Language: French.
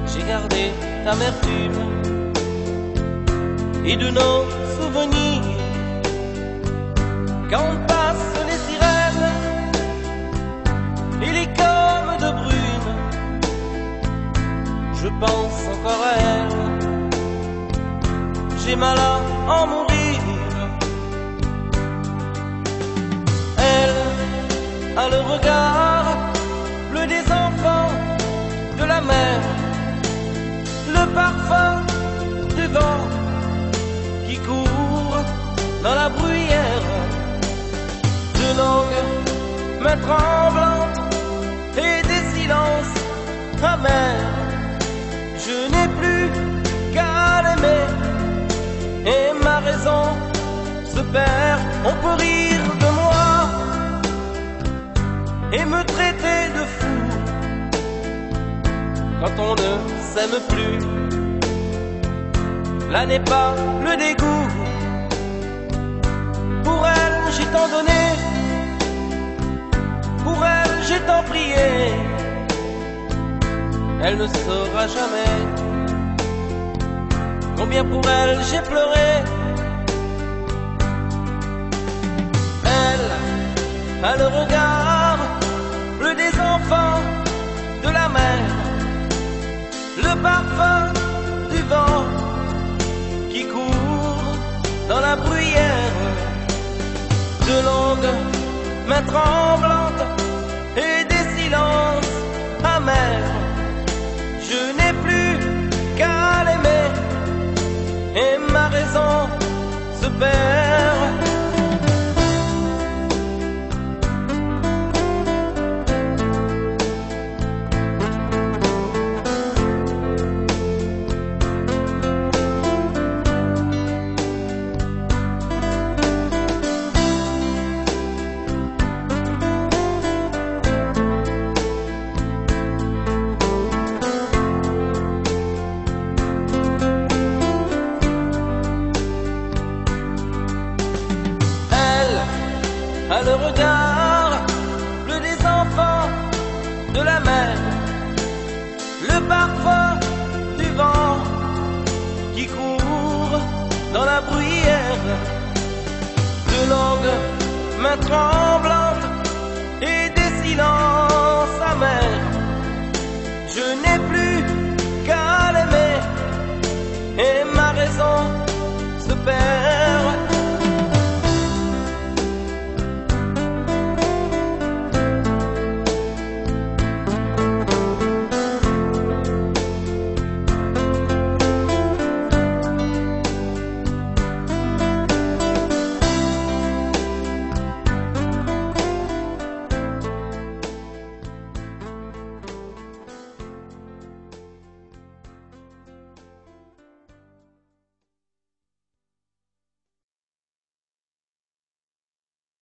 J'ai gardé l'amertume et de nos souvenirs. Quand passent les sirènes et les cornes de brune, je pense encore à elle. J'ai mal à en mourir. Elle a le regard bleu des enfants de la mer, le parfum du vent qui court dans la bruyère, de longues mains tremblantes et des silences amers. Je n'ai plus qu'à l'aimer et ma raison se perd. On peut rire de moi et me traiter de fou quand on ne s'aime plus. Là n'est pas le dégoût. Pour elle j'ai tant donné, pour elle j'ai tant prié. Elle ne saura jamais combien pour elle j'ai pleuré. Elle a le regard bleu des enfants de la mer, le parfum du vent qui court dans la bruyère, de longues mains tremblantes et des silences amers. Je n'ai plus qu'à l'aimer et ma raison se perd. A le regard bleu des enfants de la mer, le parfum du vent qui court dans la bruyère, de longues mains tremblantes